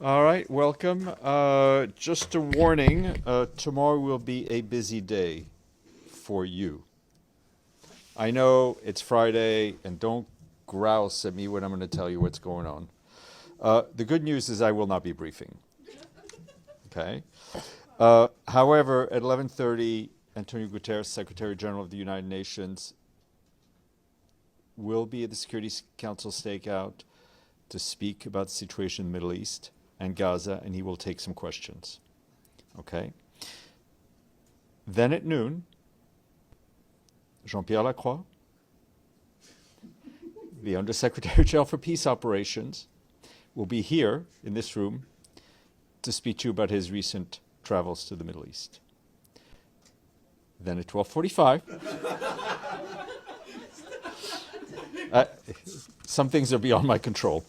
All right, welcome. Just a warning, tomorrow will be a busy day for you. I know it's Friday, and don't grouse at me when I'm going to tell you what's going on. The good news is I will not be briefing, okay? However, at 11:30, Antonio Guterres, Secretary General of the United Nations, will be at the Security Council stakeout to speak about the situation in the Middle East and Gaza, and he will take some questions. Okay? Then at noon, Jean-Pierre Lacroix, the Undersecretary General for Peace Operations, will be here in this room to speak to you about his recent travels to the Middle East. Then at 12:45, some things are beyond my control.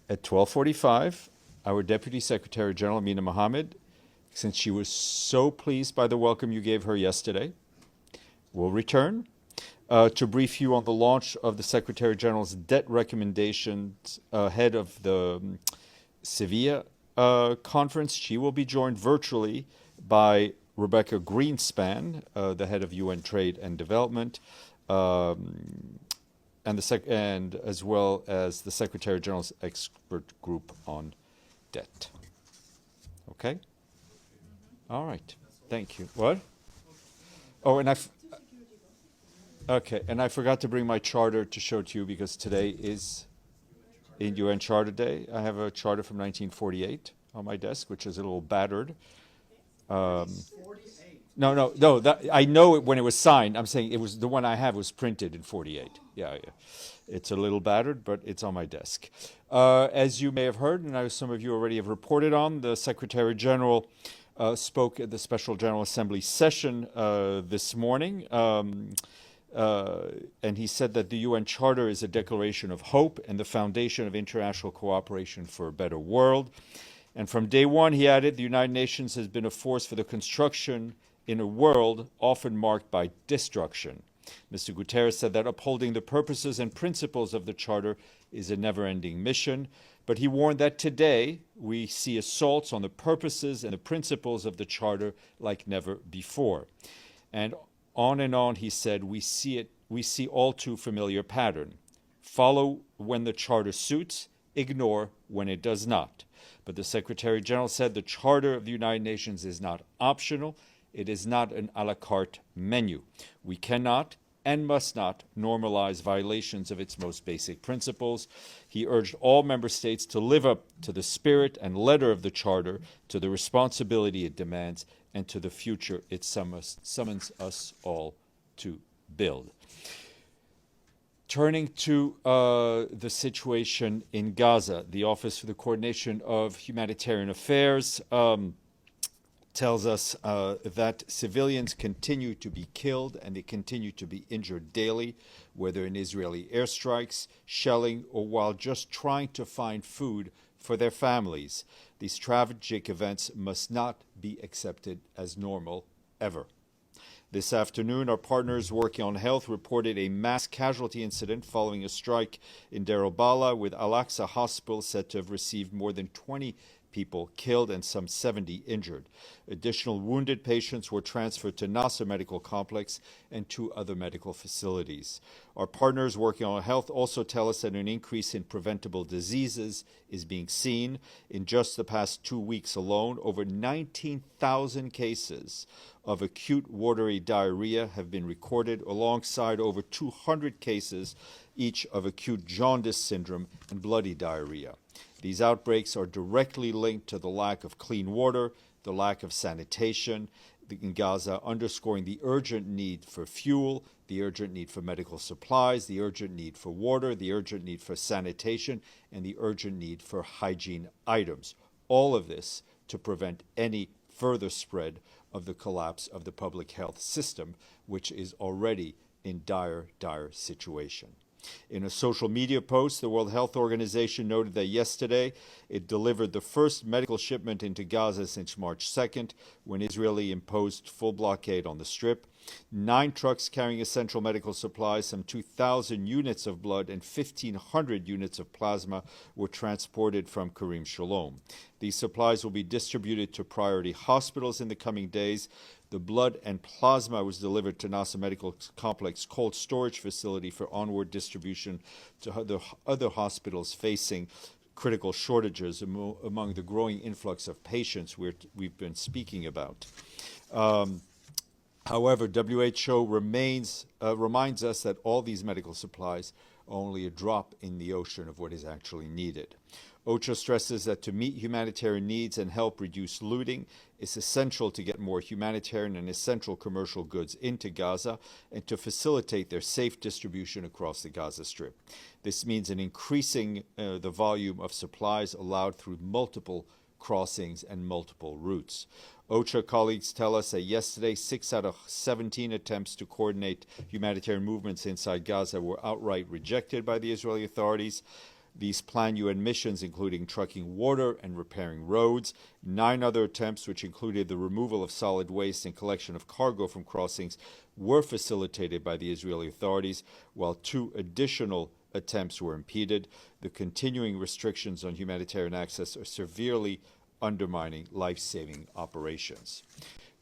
At 12:45, our Deputy Secretary General, Amina Mohammed, since she was so pleased by the welcome you gave her yesterday, will return to brief you on the launch of the Secretary General's debt recommendations ahead of the Sevilla conference. She will be joined virtually by Rebecca Greenspan, the head of UN Trade and Development, and as well as the Secretary General's expert group on debt. Okay? All right. Thank you. What? Oh, and I forgot to bring my charter to show to you because today is in UN Charter Day. I have a charter from 1948 on my desk, which is a little battered. No. I know it when it was signed. I'm saying it was the one I have was printed in 48. Yeah. It's a little battered, but it's on my desk. As you may have heard, and some of you already have reported on, the Secretary General spoke at the Special General Assembly session this morning. And he said that the UN Charter is a declaration of hope and the foundation of international cooperation for a better world. And from day one, he added, the United Nations has been a force for the construction in a world often marked by destruction. Mr. Guterres said that upholding the purposes and principles of the Charter is a never-ending mission, but he warned that today we see assaults on the purposes and the principles of the Charter like never before. And on, he said, we see all too familiar pattern. Follow when the Charter suits, ignore when it does not. But the Secretary General said the Charter of the United Nations is not optional. It is not an a la carte menu. We cannot and must not normalize violations of its most basic principles. He urged all member states to live up to the spirit and letter of the Charter, to the responsibility it demands, and to the future it summons us all to build. Turning to the situation in Gaza, the Office for the Coordination of Humanitarian Affairs tells us that civilians continue to be killed and they continue to be injured daily, whether in Israeli airstrikes, shelling, or while just trying to find food for their families. These tragic events must not be accepted as normal ever. This afternoon, our partners working on health reported a mass casualty incident following a strike in Deir al-Balah, with Al-Aqsa Hospital said to have received more than 20 people killed and some 70 injured. Additional wounded patients were transferred to Nasser Medical Complex and 2 other medical facilities. Our partners working on health also tell us that an increase in preventable diseases is being seen. In just the past 2 weeks alone, over 19,000 cases of acute watery diarrhea have been recorded, alongside over 200 cases each of acute jaundice syndrome and bloody diarrhea. These outbreaks are directly linked to the lack of clean water, the lack of sanitation in Gaza, underscoring the urgent need for fuel, the urgent need for medical supplies, the urgent need for water, the urgent need for sanitation, and the urgent need for hygiene items. All of this to prevent any further spread of the collapse of the public health system, which is already in dire situation. In a social media post, the World Health Organization noted that yesterday it delivered the first medical shipment into Gaza since March 2nd, when Israel imposed full blockade on the Strip. 9 trucks carrying essential medical supplies, some 2,000 units of blood, and 1,500 units of plasma were transported from Karim Shalom. These supplies will be distributed to priority hospitals in the coming days. The blood and plasma was delivered to Nasser Medical Complex cold storage facility for onward distribution to other hospitals facing critical shortages among the growing influx of patients we've been speaking about. However, WHO reminds us that all these medical supplies are only a drop in the ocean of what is actually needed. OCHA stresses that to meet humanitarian needs and help reduce looting, it's essential to get more humanitarian and essential commercial goods into Gaza and to facilitate their safe distribution across the Gaza Strip. This means an increasing the volume of supplies allowed through multiple crossings and multiple routes. OCHA colleagues tell us that yesterday, 6 out of 17 attempts to coordinate humanitarian movements inside Gaza were outright rejected by the Israeli authorities. These planned UN missions, including trucking water and repairing roads. 9 other attempts, which included the removal of solid waste and collection of cargo from crossings, were facilitated by the Israeli authorities, while 2 additional attempts were impeded. The continuing restrictions on humanitarian access are severely undermining life-saving operations.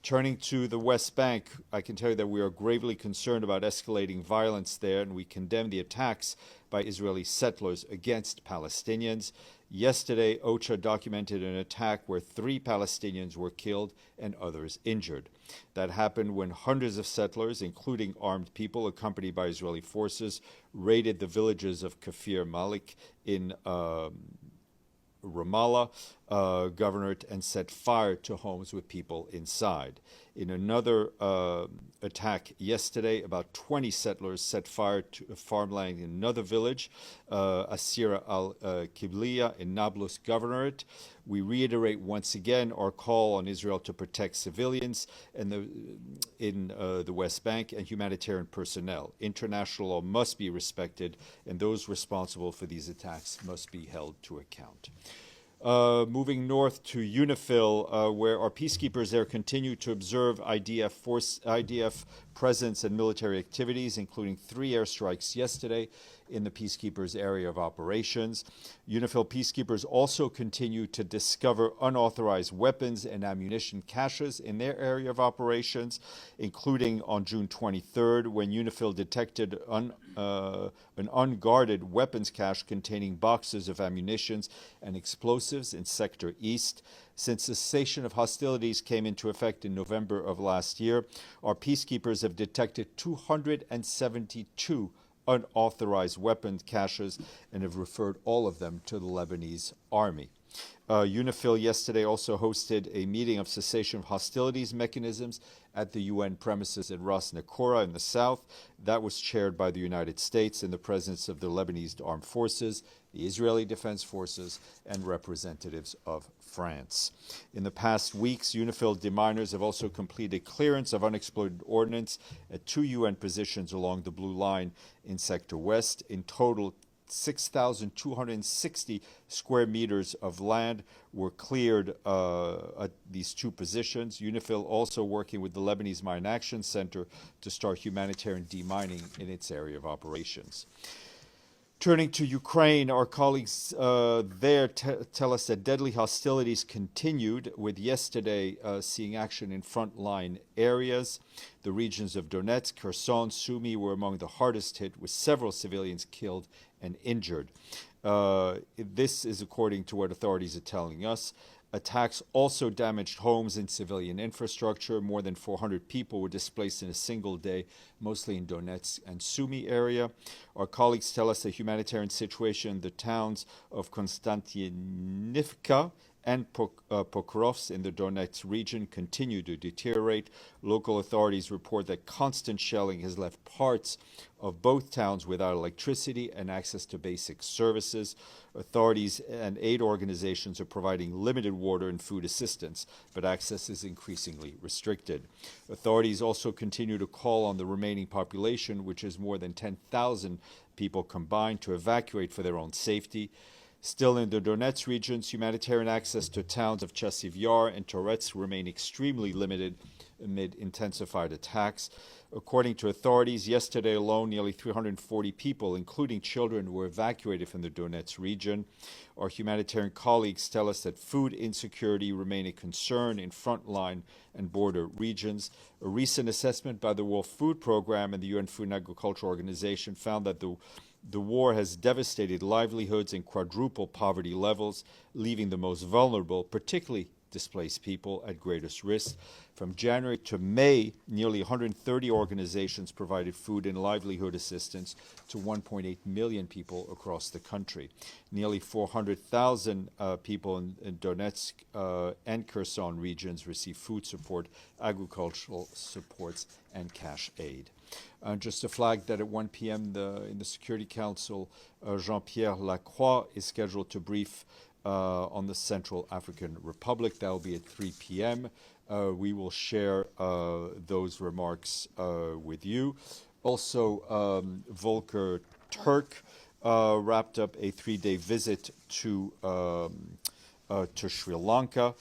Turning to the West Bank, I can tell you that we are gravely concerned about escalating violence there, and we condemn the attacks by Israeli settlers against Palestinians. Yesterday, OCHA documented an attack where 3 Palestinians were killed and others injured. That happened when hundreds of settlers, including armed people accompanied by Israeli forces, raided the villages of Kafir Malik in Ramallah governorate and set fire to homes with people inside. In another attack yesterday, about 20 settlers set fire to farmland in another village, Asira al-Kibliya in Nablus governorate. We reiterate once again our call on Israel to protect civilians in the West Bank and humanitarian personnel. International law must be respected, and those responsible for these attacks must be held to account. Moving north to UNIFIL, where our peacekeepers there continue to observe IDF presence and military activities, including 3 airstrikes yesterday in the peacekeepers' area of operations. UNIFIL peacekeepers also continue to discover unauthorized weapons and ammunition caches in their area of operations, including on June 23rd, when UNIFIL detected an unguarded weapons cache containing boxes of ammunition and explosives in Sector East. Since the cessation of hostilities came into effect in November of last year, our peacekeepers have detected 272 unauthorized weapons caches and have referred all of them to the Lebanese army. UNIFIL yesterday also hosted a meeting of cessation of hostilities mechanisms at the UN premises in Ras Nakora in the south. That was chaired by the United States in the presence of the Lebanese Armed Forces, the Israeli Defense Forces, and representatives of France. In the past weeks, UNIFIL deminers have also completed clearance of unexploded ordnance at 2 UN positions along the Blue Line in Sector West. In total, 6,260 square meters of land were cleared at these 2 positions. UNIFIL also working with the Lebanese Mine Action Center to start humanitarian demining in its area of operations. Turning to Ukraine, our colleagues there tell us that deadly hostilities continued, with yesterday seeing action in frontline areas. The regions of Donetsk, Kherson, Sumy were among the hardest hit, with several civilians killed and injured. This is according to what authorities are telling us. Attacks also damaged homes and civilian infrastructure. More than 400 people were displaced in a single day, mostly in Donetsk and Sumy area. Our colleagues tell us the humanitarian situation in the towns of Konstantinivka and Pokrovsk in the Donetsk region continue to deteriorate. Local authorities report that constant shelling has left parts of both towns without electricity and access to basic services. Authorities and aid organizations are providing limited water and food assistance, but access is increasingly restricted. Authorities also continue to call on the remaining population, which is more than 10,000 people combined, to evacuate for their own safety. Still in the Donetsk regions, humanitarian access to towns of Chasiv Yar and Toretsk remain extremely limited amid intensified attacks. According to authorities, yesterday alone, nearly 340 people, including children, were evacuated from the Donetsk region. Our humanitarian colleagues tell us that food insecurity remains a concern in frontline and border regions. A recent assessment by the World Food Programme and the UN Food and Agriculture Organization found that the war has devastated livelihoods and quadrupled poverty levels, leaving the most vulnerable, particularly displaced people, at greatest risk. From January to May, nearly 130 organizations provided food and livelihood assistance to 1.8 million people across the country. Nearly 400,000 people in Donetsk and Kherson regions received food support, agricultural supports, and cash aid. Just to flag that at 1 p.m. in the Security Council, Jean-Pierre Lacroix is scheduled to brief on the Central African Republic. That will be at 3 p.m. We will share those remarks with you. Also, Volker Turk wrapped up a 3-day visit to Sri Lanka.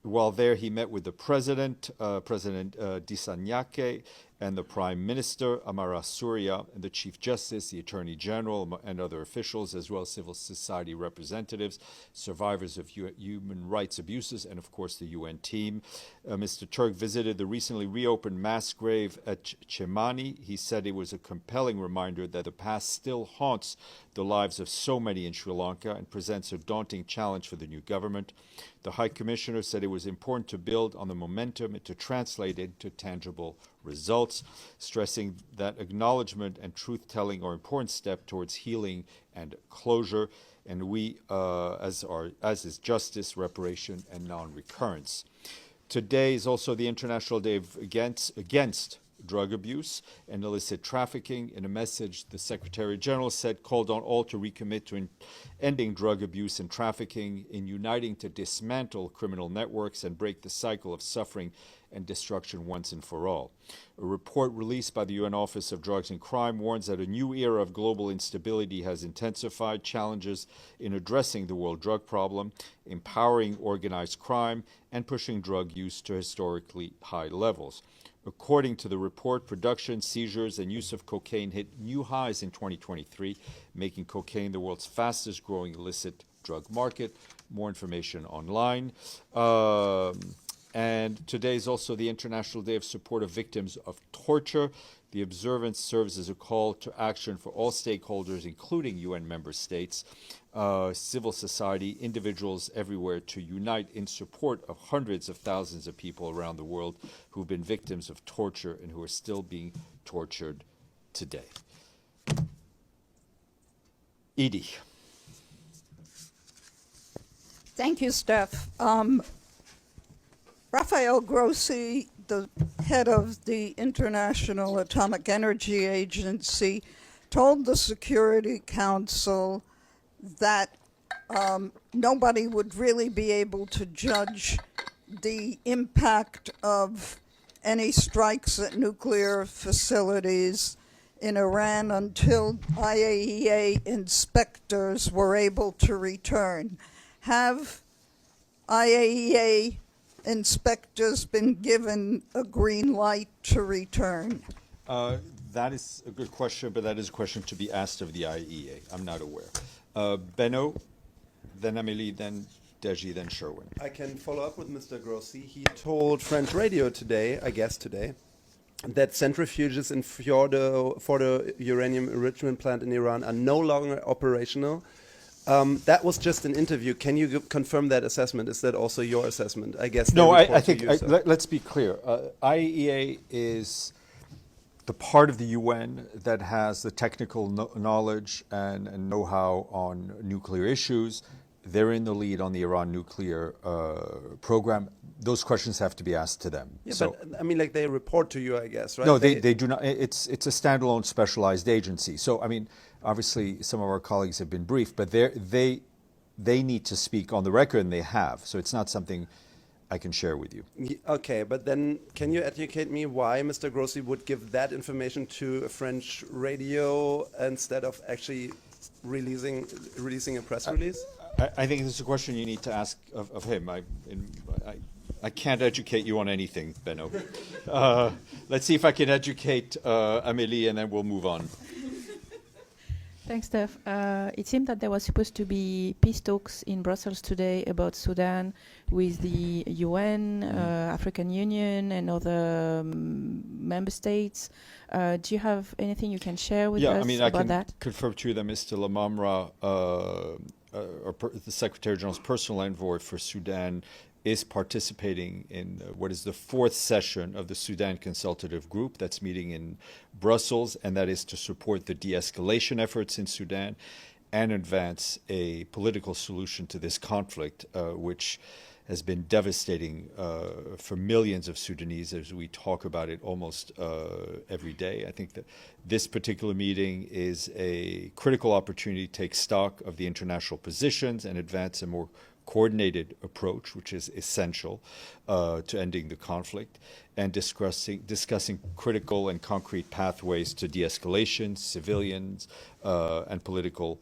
While there, he met with the President Disanyake, and the Prime Minister, Amara Surya, and the Chief Justice, the Attorney General, and other officials, as well as civil society representatives, survivors of human rights abuses, and of course the UN team. Mr. Turk visited the recently reopened mass grave at Chemani. He said it was a compelling reminder that the past still haunts the lives of so many in Sri Lanka and presents a daunting challenge for the new government. The High Commissioner said it was important to build on the momentum and to translate it into tangible results, stressing that acknowledgement and truth-telling are important steps towards healing and closure, and we, as is justice, reparation, and non-recurrence. Today is also the International Day against drug abuse and illicit trafficking. In a message, the Secretary General said, called on all to recommit to ending drug abuse and trafficking, in uniting to dismantle criminal networks and break the cycle of suffering and destruction once and for all. A report released by the UN Office of Drugs and Crime warns that a new era of global instability has intensified challenges in addressing the world drug problem, empowering organized crime, and pushing drug use to historically high levels. According to the report, production, seizures, and use of cocaine hit new highs in 2023, making cocaine the world's fastest growing illicit drug market. More information online. And today is also the International Day of Support of Victims of Torture. The observance serves as a call to action for all stakeholders, including UN member states, civil society, individuals everywhere, to unite in support of hundreds of thousands of people around the world who've been victims of torture and who are still being tortured today. Edie. Thank you, Steph. Rafael Grossi, the head of the International Atomic Energy Agency, told the Security Council that nobody would really be able to judge the impact of any strikes at nuclear facilities in Iran until IAEA inspectors were able to return. Have IAEA inspectors been given a green light to return? That is a good question, but that is a question to be asked of the IAEA. I'm not aware. Benno, then Amélie, then Deji, then Sherwin. I can follow up with Mr. Grossi. He told French radio today, I guess today, that centrifuges in for the uranium enrichment plant in Iran are no longer operational. That was just an interview. Can you confirm that assessment? Is that also your assessment? I guess. No, I think, let's be clear. IAEA is the part of the UN that has the technical knowledge and know-how on nuclear issues. They're in the lead on the Iran nuclear program. Those questions have to be asked to them. Yeah, so, but I mean, like, they report to you, I guess, right? No, they do not. It's a standalone specialized agency. So, I mean, obviously, some of our colleagues have been briefed, but they need to speak on the record, and they have. So it's not something I can share with you. Okay, but then can you educate me why Mr. Grossi would give that information to a French radio instead of actually releasing a press release? I think this is a question you need to ask of him. I can't educate you on anything, Benno. Let's see if I can educate Amélie, and then we'll move on. Thanks, Steph. It seemed that there was supposed to be peace talks in Brussels today about Sudan with the UN, African Union, and other member states. Do you have anything you can share with us about that? Yeah, I can confirm to you that Mr. Lamamra, the Secretary General's personal envoy for Sudan, is participating in what is the fourth session of the Sudan Consultative Group that's meeting in Brussels, and that is to support the de-escalation efforts in Sudan and advance a political solution to this conflict, which has been devastating for millions of Sudanese as we talk about it almost every day. I think that this particular meeting is a critical opportunity to take stock of the international positions and advance a more coordinated approach, which is essential to ending the conflict, and discussing critical and concrete pathways to de-escalation, civilians, and political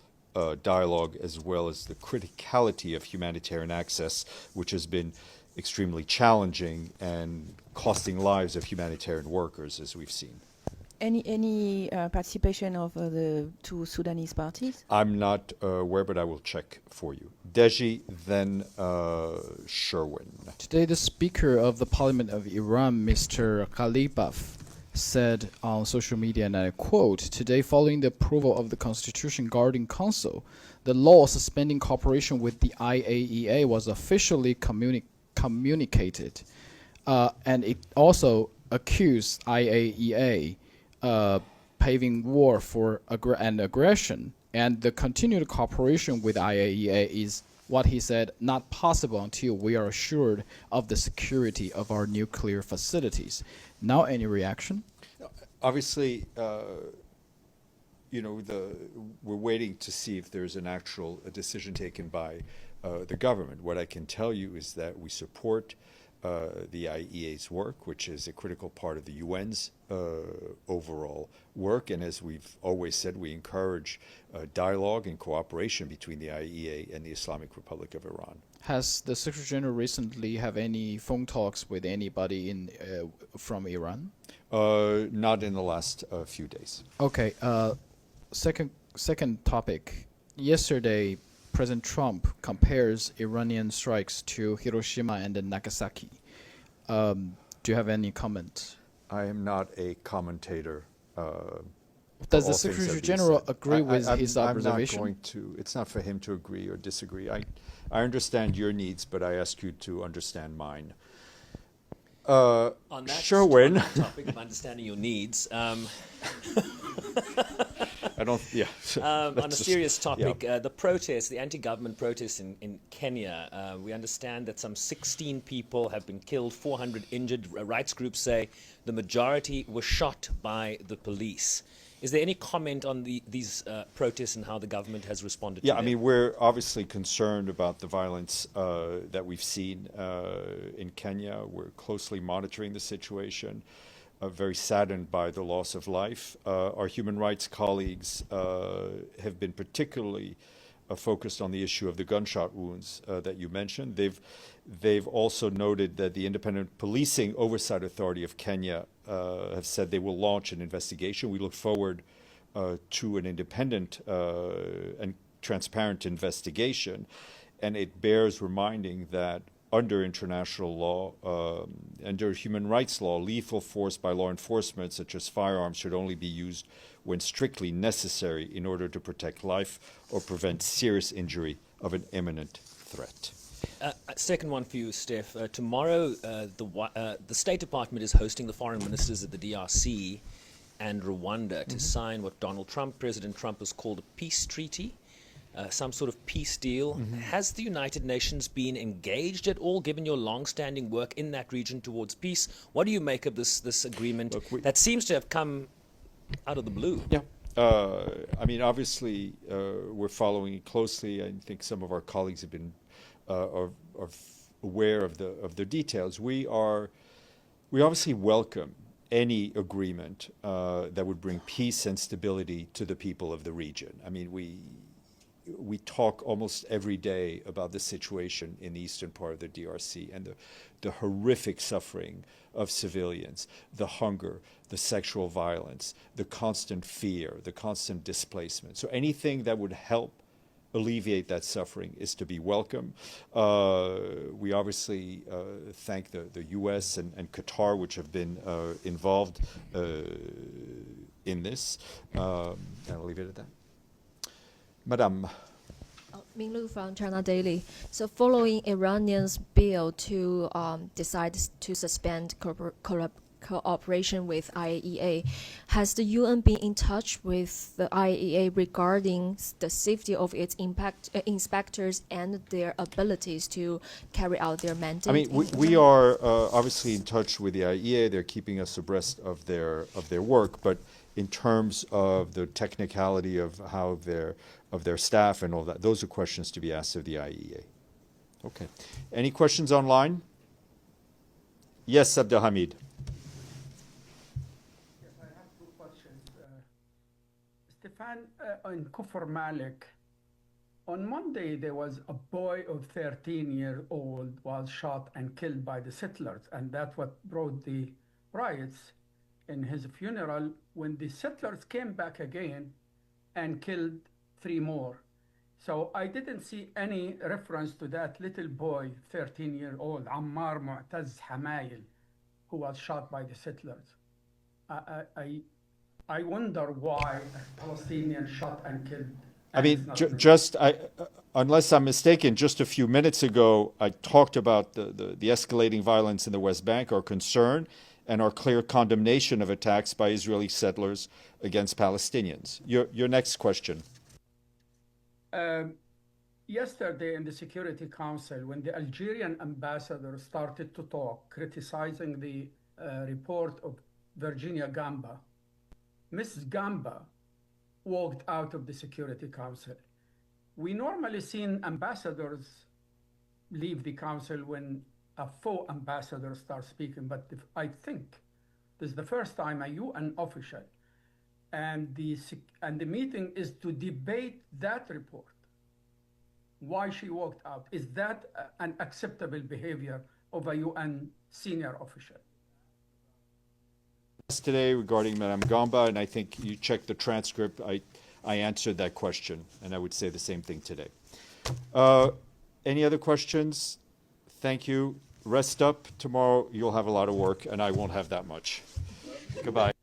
dialogue, as well as the criticality of humanitarian access, which has been extremely challenging and costing lives of humanitarian workers, as we've seen. Any participation of the two Sudanese parties? I'm not aware, but I will check for you. Deji, then Sherwin. Today, the Speaker of the Parliament of Iran, Mr. Ghalibaf, said on social media, and I quote, "Today, following the approval of the Constitution Guarding Council, the law suspending cooperation with the IAEA was officially communicated." And it also accused IAEA paving war for aggression, and the continued cooperation with IAEA is, what he said, not possible until we are assured of the security of our nuclear facilities. Now, any reaction? Obviously, we're waiting to see if there's an actual decision taken by the government. What I can tell you is that we support the IEA's work, which is a critical part of the UN's overall work. And as we've always said, we encourage dialogue and cooperation between the IEA and the Islamic Republic of Iran. Has the Secretary General recently have any phone talks with anybody from Iran? Not in the last few days. Okay. Second topic. Yesterday, President Trump compares Iranian strikes to Hiroshima and Nagasaki. Do you have any comment? I am not a commentator. Does the Secretary General agree with his observation? I'm not going to. It's not for him to agree or disagree. I understand your needs, but I ask you to understand mine. On that Sherwin. topic of understanding your needs, I don't. Yeah. on a serious topic, the protests, the anti-government protests in Kenya, we understand that some 16 people have been killed, 400 injured. Rights groups say the majority were shot by the police. Is there any comment on these protests and how the government has responded to them? Yeah, I mean, we're obviously concerned about the violence that we've seen in Kenya. We're closely monitoring the situation. Very saddened by the loss of life. Our human rights colleagues have been particularly focused on the issue of the gunshot wounds that you mentioned. They've also noted that the Independent Policing Oversight Authority of Kenya have said they will launch an investigation. We look forward to an independent and transparent investigation, and it bears reminding that under international law, under human rights law, lethal force by law enforcement, such as firearms, should only be used when strictly necessary in order to protect life or prevent serious injury of an imminent threat. Second one for you, Steph. Tomorrow, the State Department is hosting the foreign ministers of the DRC and Rwanda to sign what President Trump has called a peace treaty. Some sort of peace deal. Has the United Nations been engaged at all, given your long-standing work in that region towards peace? What do you make of this agreement that seems to have come out of the blue? Yeah. I mean, obviously, we're following it closely. I think some of our colleagues have been are aware of the details. We obviously welcome any agreement that would bring peace and stability to the people of the region. I mean, we talk almost every day about the situation in the eastern part of the DRC and the horrific suffering of civilians, the hunger, the sexual violence, the constant fear, the constant displacement. So anything that would help alleviate that suffering is to be welcome. We obviously thank the U.S. and Qatar, which have been involved in this. And I'll leave it at that. Madame. Ming Lu from China Daily. So following Iranian's bill to decide to suspend cooperation with IAEA, has the UN been in touch with the IAEA regarding the safety of its inspectors and their abilities to carry out their mandate? I mean, we are obviously in touch with the IAEA. They're keeping us abreast of their work, but in terms of the technicality of how their staff and all that, those are questions to be asked of the IAEA. Okay. Any questions online? Yes, Abdelhamid. Yes, I have two questions. Stefan, on Kufr Malik, on Monday there was a boy of 13-year-old was shot and killed by the settlers, and that's what brought the riots. In his funeral, when the settlers came back again and killed 3 more. So I didn't see any reference to that little boy, 13-year-old, Ammar Mu'taz Hamail, who was shot by the settlers. I wonder why a Palestinian shot and killed. I mean, unless I'm mistaken, just a few minutes ago, I talked about the escalating violence in the West Bank, our concern, and our clear condemnation of attacks by Israeli settlers against Palestinians. Your next question. Yesterday in the Security Council, when the Algerian ambassador started to talk, criticizing the report of Virginia Gamba, Mrs. Gamba walked out of the Security Council. We normally seen ambassadors leave the council when a faux ambassador starts speaking, but I think this is the first time a UN official and the meeting is to debate that report. Why she walked out? Is that an acceptable behavior of a UN senior official? Today regarding Madame Gamba, and I think you checked the transcript, I answered that question, and I would say the same thing today. Any other questions? Thank you. Rest up. Tomorrow you'll have a lot of work, and I won't have that much. Goodbye.